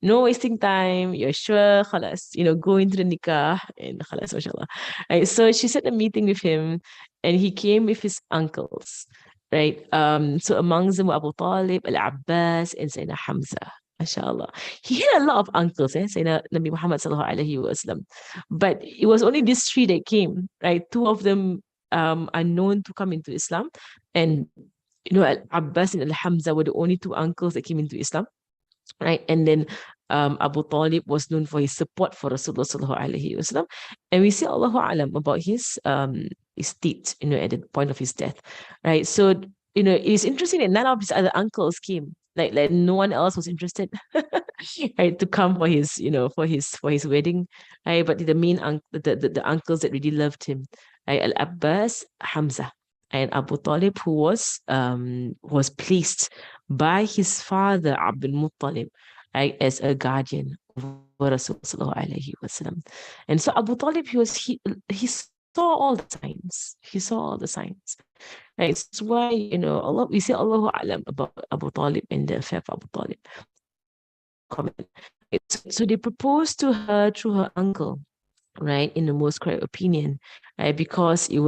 S1: No wasting time. You're sure, khalas, go into the nikah and khalas, mashallah. Right. So she set a meeting with him, and he came with his uncles. Right. So amongst them were Abu Talib, Al-Abbas, and Sayyidina Hamza. MashaAllah. He had a lot of uncles, Sayyidina Nabi Muhammad sallallahu alaihi wasallam. But it was only these three that came, right? Two of them are known to come into Islam. And Al-Abbas and Al-Hamza were the only two uncles that came into Islam. Right. And then Abu Talib was known for his support for Rasulullah sallallahu alaihi wasallam. And we see Allahu alam about his state, at the point of his death. Right. So, it is interesting that none of his other uncles came. Like no one else was interested, right, to come for his, for his wedding. Right. But the main the uncles that really loved him, right, Al-Abbas, Hamza, and Abu Talib, who was placed by his father Abdul Muttalib, right, as a guardian over Rasulullah alaihi wasallam. And so Abu Talib, he saw all the signs. He saw all the signs. Right. That's why, Allah, we say Allahu Alam about Abu Talib and the affair of Abu Talib. Comment. So they proposed to her through her uncle, right, in the most correct opinion, right, because it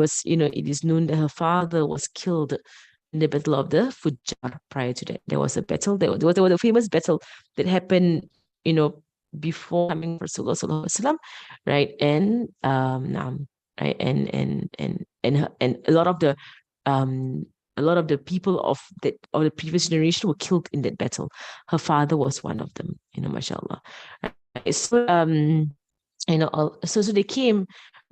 S1: is known that her father was killed in the Battle of the Fujjar. Prior to that, there was a battle. There was a famous battle that happened, before coming Rasulullah sallallahu alaihi wasallam, right, and right, and a lot of the people of the previous generation were killed in that battle. Her father was one of them, mashallah. Right? So so they came,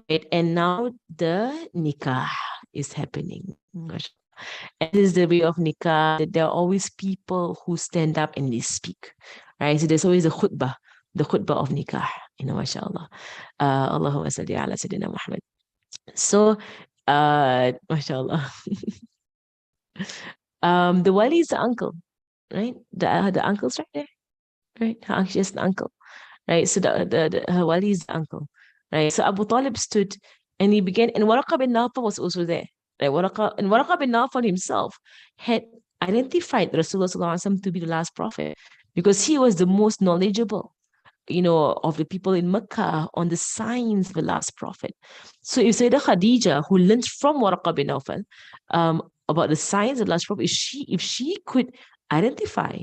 S1: right, and now the nikah is happening. And this is the way of nikah, that there are always people who stand up and they speak, right? So there's always the khutbah of nikah, mashallah. Allahumma salli ala Sayyidina Muhammad. So, mashallah. The wali is the uncle, right? The uncle's right there, right? She has an uncle, right? So her wali is the uncle, right? So Abu Talib stood and he began, and Waraqa bin Nawfal was also there. Right? Waraqa bin Nawfal himself had identified Rasulullah sallallahu alaihi wasallam to be the last prophet because he was the most knowledgeable. of the people in Mecca on the signs of the last prophet. So if Sayyidah Khadija, who learned from Waraqah bin Nawfal about the signs of the last prophet, if she could identify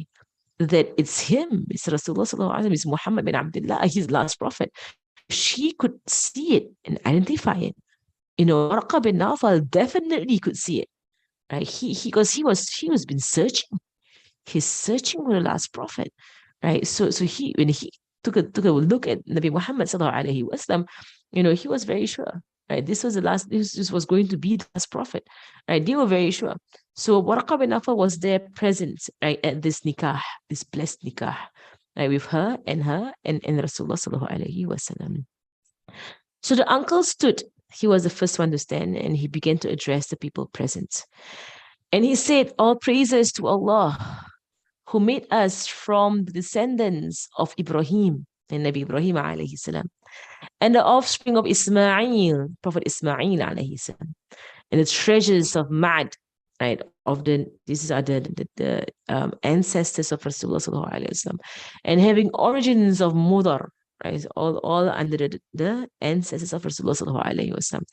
S1: that it's him, it's Rasulullah sallallahu alaihi wasallam, it's Muhammad bin Abdullah, his last prophet, she could see it and identify it. Waraqah bin Nawfal definitely could see it, right? Because he was been searching. He's searching for the last prophet, right? So when he took a look at Nabi Muhammad sallallahu alaihi wasallam, he was very sure, right? This was the last. This was going to be the last prophet, right? They were very sure. So Waraqah bin Nawfal was there present, right, at this nikah, this blessed nikah, right, with her and Rasulullah sallallahu alaihi wasallam. So the uncle stood. He was the first one to stand, and he began to address the people present. And he said, "All praises to Allah, who made us from the descendants of Ibrahim and Nabi Ibrahim alayhi salam, and the offspring of Ismail, Prophet Ismail alayhi salam, and the treasures of Ma'ad, right? These are the ancestors of Rasulullah sallallahu alaihi wasallam, and having origins of Mudar, right? All under the ancestors of Rasulullah sallallahu alaihi wasallam,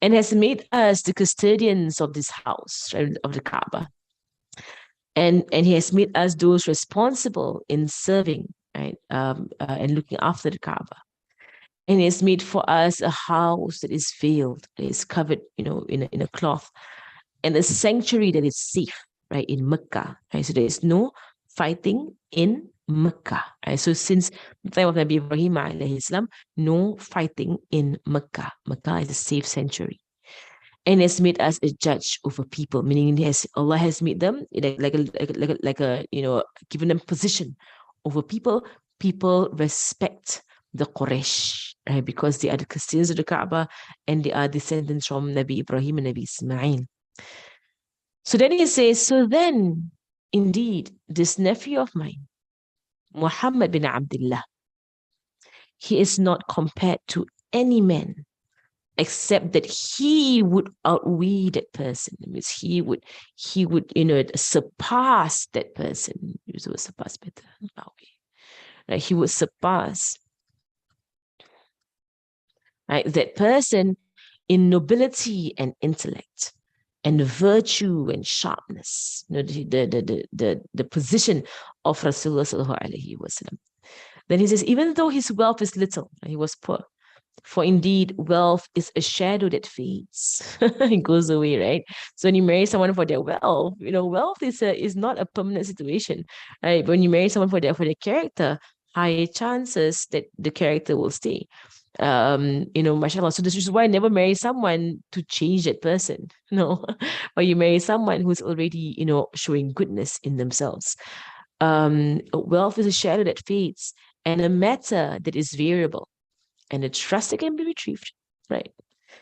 S1: and has made us the custodians of this house, right, of the Kaaba. And he has made us those responsible in serving, right, and looking after the Kaaba. And he has made for us a house that is veiled, that is covered, in a cloth, and a sanctuary that is safe, right, in Mecca. Right? So there is no fighting in Mecca. Right? So since the time of Nabi Ibrahim alayhi salam, no fighting in Mecca. Mecca is a safe sanctuary. And has made us a judge over people, meaning Allah has made them like a given them position over people. People respect the Quraysh, right? Because they are the custodians of the Kaaba and they are descendants from Nabi Ibrahim and Nabi Ismail. So then he says, so then, indeed, this nephew of mine, Muhammad bin Abdullah, he is not compared to any man, except that he would outweigh that person. It means he would surpass that person. Use the word surpass better. Right? He would surpass, right, that person in nobility and intellect and virtue and sharpness. The position of Rasulullah sallallahu alaihi wasallam. Then he says, even though his wealth is little, he was poor. For indeed, wealth is a shadow that fades. It goes away, right? So when you marry someone for their wealth, wealth is not a permanent situation, right? But when you marry someone for their character, higher chances that the character will stay. Mashallah. So this is why I never marry someone to change that person. No, but you marry someone who's already, showing goodness in themselves. Wealth is a shadow that fades and a matter that is variable, and a trust that can be retrieved, right?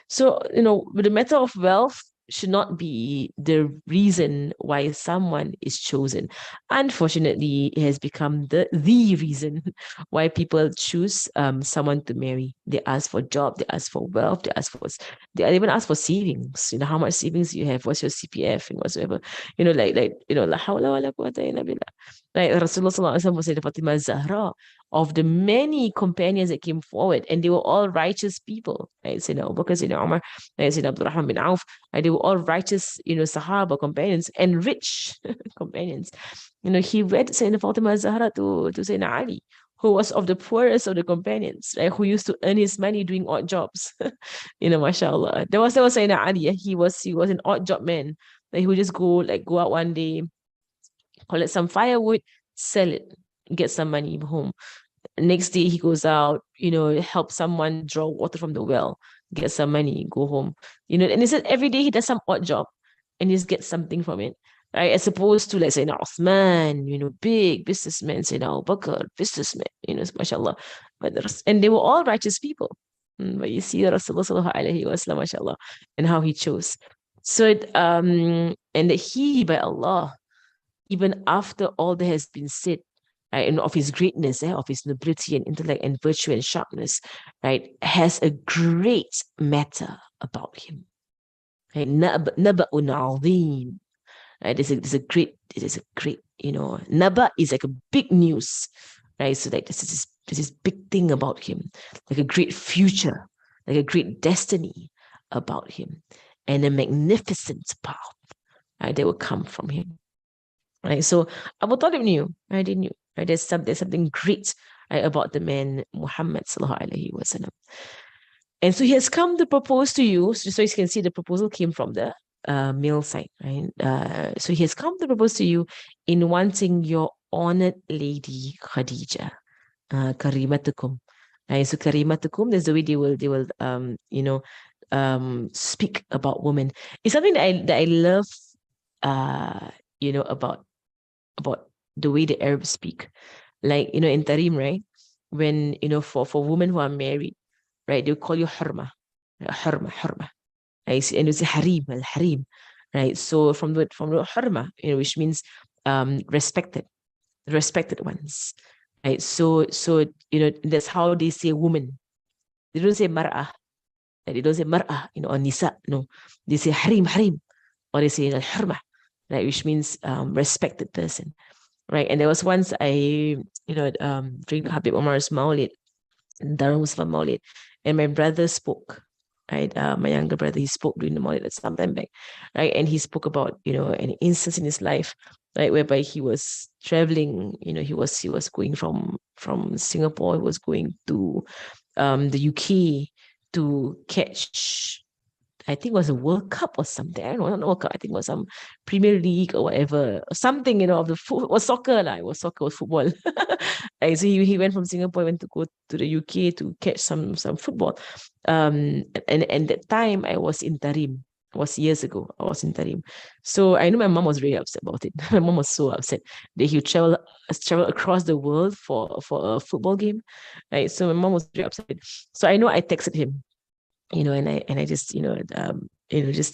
S1: So, the matter of wealth should not be the reason why someone is chosen. Unfortunately, it has become the reason why people choose someone to marry. They ask for job, they ask for wealth, they even ask for savings. How much savings you have, what's your CPF and whatsoever. La hawla wa la quwwata illa billah. Like Rasulullah sallallahu alaihi wasallam was saying, Fatima Zahra, of the many companions that came forward, and they were all righteous people, right? Sayyidina Abu Bakr, Sayyidina Umar, Sayyidina Abdul Rahman bin Auf, and they were all righteous, Sahaba companions and rich companions. He read Sayyidina Fatima Zahra to Sayyidina Ali, who was of the poorest of the companions, right? Who used to earn his money doing odd jobs. Mashallah. There was Sayyidina Ali. He was an odd job man. Like, he would just go out one day, collect some firewood, sell it, get some money home. Next day he goes out, help someone draw water from the well, get some money, go home. And he said every day he does some odd job and he just gets something from it. Right? As opposed to, let's say, Uthman, big businessmen, Abu Bakr, businessmen, mashallah. And they were all righteous people. But you see Rasulullah sallallahu alaihi wasallam, mashallah, and how he chose. So and that he, by Allah, even after all that has been said, right, and of his greatness, of his nobility and intellect and virtue and sharpness, right, has a great matter about him. Right? Naba'un azim. Right? It is a great, Naba is like a big news, right? So this is there's this big thing about him, like a great future, like a great destiny about him, and a magnificent path, right, that will come from him. Right. So Abu Talib knew, right? They knew, right? There's something great, right, about the man Muhammad sallallahu alaihi wasallam. And so he has come to propose to you. So you can see the proposal came from the male side, right? So he has come to propose to you in wanting your honored lady Khadija, karimatukum. Right? So karimatukum, there's the way they will speak about women. It's something that I love about the way the Arabs speak. Like, in Tarim, right? When, for women who are married, right, they'll call you Hurma. Hurma, Hurma. Right? And you say Harim, Al Harim. Right. So from the Hurma, which means respected, respected ones. Right. So that's how they say woman. They don't say mar'ah. They don't say mar'ah, or nisa. No. They say Harim, Harim. Or they say Al Hurma, right, which means respected person. Right. And there was once during Habib Omar's Maulid, Darul Muslim Maulid, and my brother spoke, right? My younger brother, he spoke during the Maulid at some time back, right? And he spoke about, an instance in his life, right, whereby he was traveling, he was going from Singapore, he was going to the UK to catch, I think it was a World Cup or something. I don't know, not World Cup. I think it was some Premier League or whatever, something, of the foot or soccer. It was soccer, it was football. And so he went from Singapore, went to go to the UK to catch some football. And that time I was in Tarim. It was years ago. I was in Tarim. So I know my mom was really upset about it. My mom was so upset that he would travel across the world for a football game. Right. So my mom was very upset. So I know I texted him, and I just,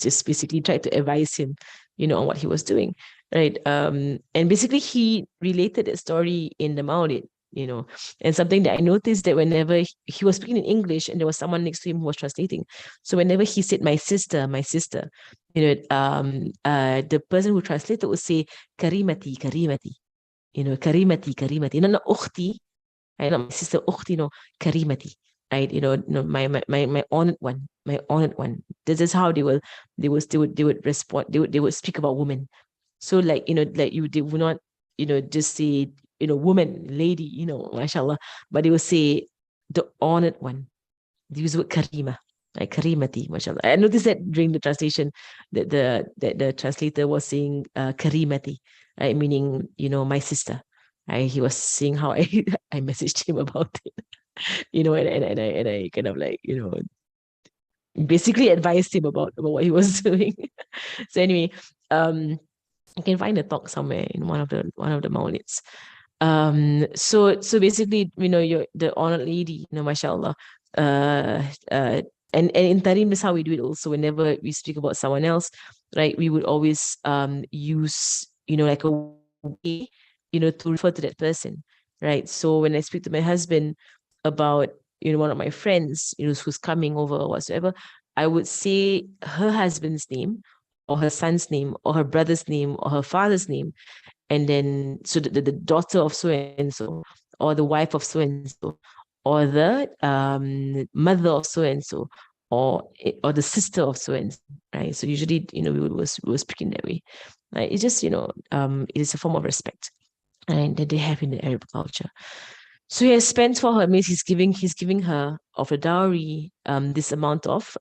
S1: just basically tried to advise him, on what he was doing, right? And basically he related that story in the Maulid, and something that I noticed that whenever he was speaking in English and there was someone next to him who was translating, so whenever he said my sister, the person who translated would say karimati, karimati, karimati, karimati, not ukhti, right? Not my sister ukhti, no, karimati, right? My honored one, my honored one. This is how they would respond. They would speak about women. So like, they would not, just say, woman, lady, mashallah, but they will say the honored one. They use the word karima, like karimati, mashallah. I noticed that during the translation that the translator was saying karimati, right? Meaning, my sister. He was seeing how I I messaged him about it, and I kind of like, basically advised him about what he was doing. So anyway, you can find the talk somewhere in one of the maulids. So basically, you're the honored lady, mashallah. Uh, uh, and in Tarim is how we do it also. Whenever we speak about someone else, right, we would always use, like a way, to refer to that person, right? So when I speak to my husband about, one of my friends, who's coming over or whatsoever, I would say her husband's name or her son's name or her brother's name or her father's name, and then so the daughter of so and so, or the wife of so and so, or the mother of so and so, or the sister of so and so, right? So usually, we were speaking that way, right? It's just, it is a form of respect, and that they have in the Arab culture. So he has spent for her, means he's giving her of a dowry, this amount of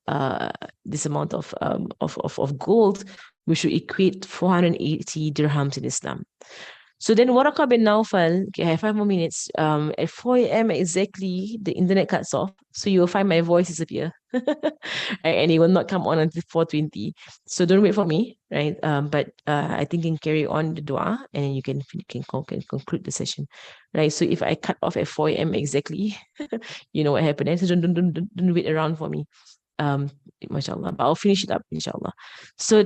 S1: gold, which would equate 480 dirhams in Islam. So then Waraqah bin Nawfal, okay, I have 5 more minutes. At 4 a.m. exactly, the internet cuts off. So you will find my voice disappear. Right, and it will not come on until 4:20. So don't wait for me, right? But I think you can carry on the dua, and then you can conclude the session. Right. So if I cut off at 4 a.m. exactly, you know what happened. So don't wait around for me. Mashallah. But I'll finish it up, inshallah. So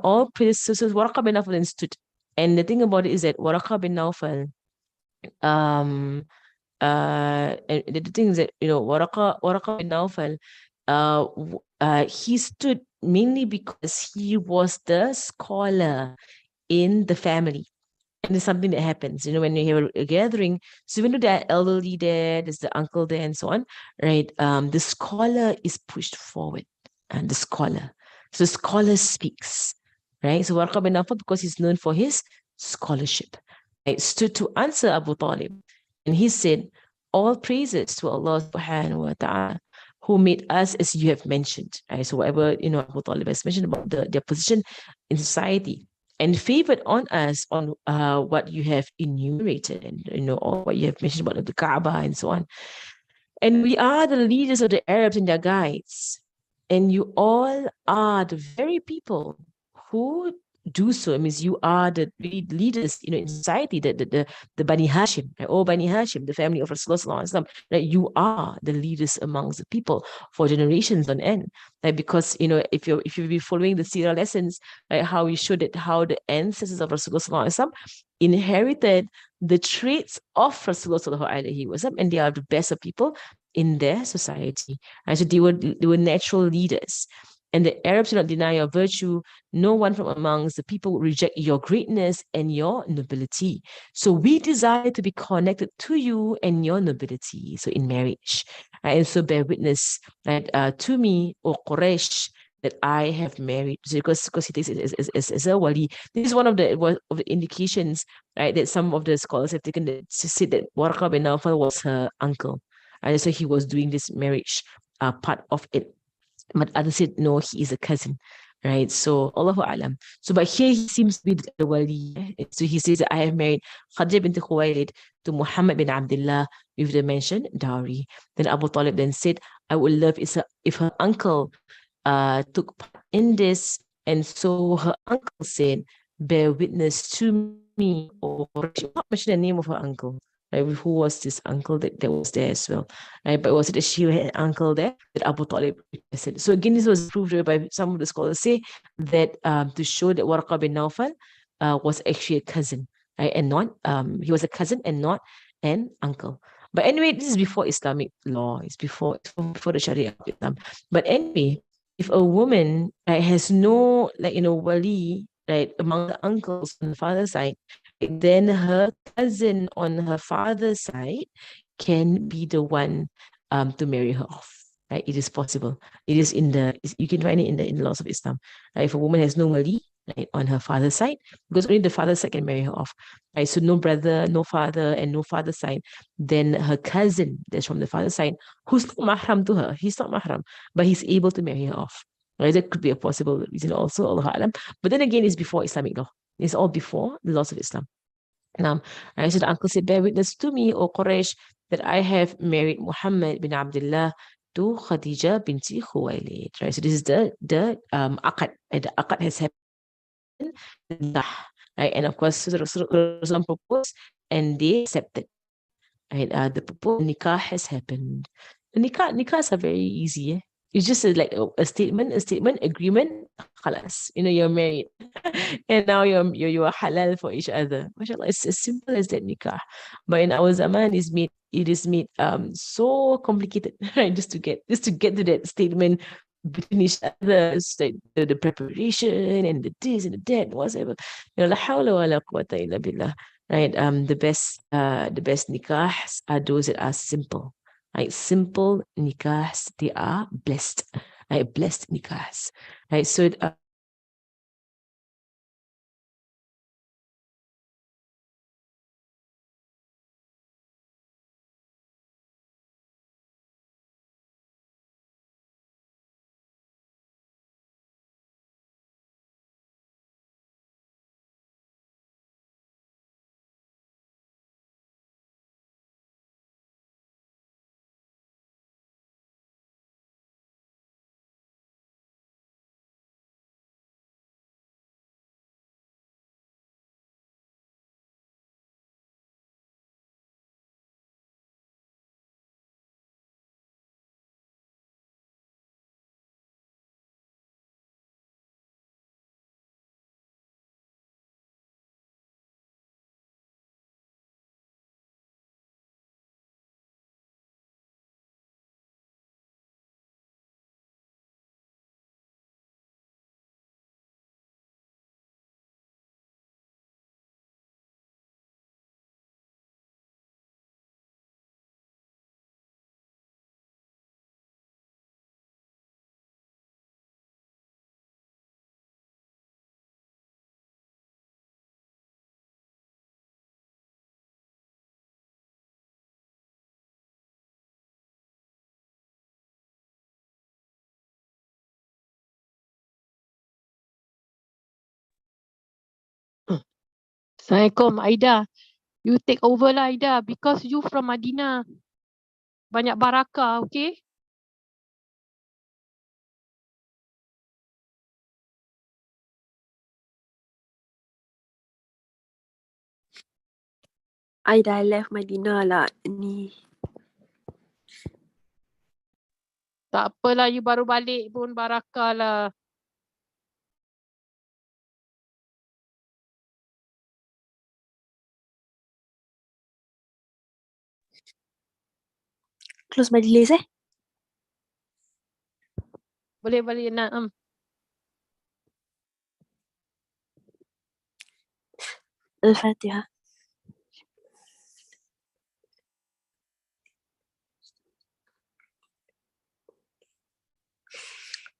S1: all predecessors, Waraqah bin Nawfal then stood. And the thing about it is that Waraqah bin Nawfal, and the thing is that, Waraqah bin Nawfal, he stood mainly because he was the scholar in the family. And there's something that happens, when you have a gathering. So when there are elderly there, there's the uncle there and so on, right? The scholar is pushed forward, and the scholar. So the scholar speaks, right? So Warqa bin Nawfal, because he's known for his scholarship, right, stood to answer Abu Talib. And he said, all praises to Allah subhanahu wa ta'ala, who made us as you have mentioned, right? So whatever, Abu Talib has mentioned about their position in society, and favored on us on what you have enumerated, and all what you have mentioned about the Kaaba and so on. And we are the leaders of the Arabs and their guides. And you all are the very people who do so. It means you are the leaders, in society, the Bani Hashim, right? Oh, Bani Hashim, the family of Rasulullah, right? You are the leaders amongst the people for generations on end. Right? Because, if you be following the Sirah lessons, right, how we showed it, how the ancestors of Rasulullah inherited the traits of Rasulullah, and they are the best of people in their society. And so they were natural leaders. And the Arabs do not deny your virtue. No one from amongst the people will reject your greatness and your nobility. So we desire to be connected to you and your nobility. So in marriage, right? And so bear witness, right, to me, O Quraysh, that I have married. So because he takes it as a wali. This is one of the indications, right, that some of the scholars have taken to say that Warqa bin Nawfal was her uncle. And so he was doing this marriage part of it. But others said, no, he is a cousin, right? So, Allahu Alam. So, but here he seems to be the wali. So he says that I have married Khadija bint Khuwailid to Muhammad bin Abdullah with the mentioned dowry. Then Abu Talib then said, I would love if her uncle took part in this. And so her uncle said, bear witness to me, or she did not mention the name of her uncle. Right? Who was this uncle that was there as well? Right? But was it that she had an uncle there that Abu Talib requested? So again, this was proved by some of the scholars say that to show that Warqa bin Nawfal was actually a cousin, right? And not he was a cousin and not an uncle. But anyway, this is before Islamic law. It's before the Sharia of Islam. But anyway, if a woman, right, has no, wali, right, among the uncles on the father's side, then her cousin on her father's side can be the one to marry her off. Right? It is possible. It is you can find it in the laws of Islam. Right? If a woman has no wali, right, on her father's side, because only the father's side can marry her off. Right? So no brother, no father, and no father's side, then her cousin that's from the father's side, who's not mahram to her, he's not mahram, but he's able to marry her off. Right? That could be a possible reason also, Allah Alam. But then again, it's before Islamic law. It's all before the laws of Islam. Now, so the uncle said, bear witness to me, O Quraysh, that I have married Muhammad bin Abdullah to Khadija binti Khuwailid. Right? So this is the akad. And the akad has happened, right? And of course, Rasulullah proposed and they accepted. Right? The proposal nikah has happened. The nikahs are very easy. It's just like a statement, agreement, khalas. You're married. And now you're halal for each other. MashaAllah, it's as simple as that nikah. But in our zaman, it is made so complicated, right? Just to get to that statement between each other, it's like the preparation and the this and the that, whatever. La hawla wa la quwwata illa billah. Right. The best nikahs are those that are simple. Right. Simple nikahs, they are blessed. Right. Blessed nikahs. Right. So
S2: Assalamualaikum, Aida. You take over lah, Aida, because you from Madinah. Banyak barakah, okay?
S3: I dah left Madinah lah ni.
S2: Tak apalah, you baru balik pun barakah lah.
S3: Close majlis
S2: Boleh nak.
S3: Al-Fatihah.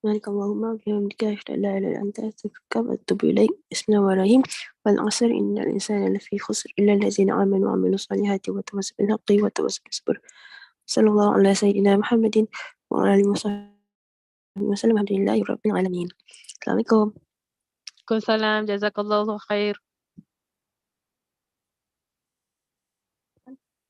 S3: سبحانك اللهم وبحمدك أشهد أن لا إله إلا أنت أستغفرك وأتوب إليك. بسم الله الرحمن الرحيم. والعصر إن الإنسان لفي خسر إلا الذين آمنوا وعملوا الصالحات وتواصوا بالحق وتواصوا بالصبر. صلى الله على سيدنا محمد وعلى آله وصحبه وسلم. الحمد لله رب العالمين. السلام عليكم.
S2: Waalaikumsalam, jazakallahu khair.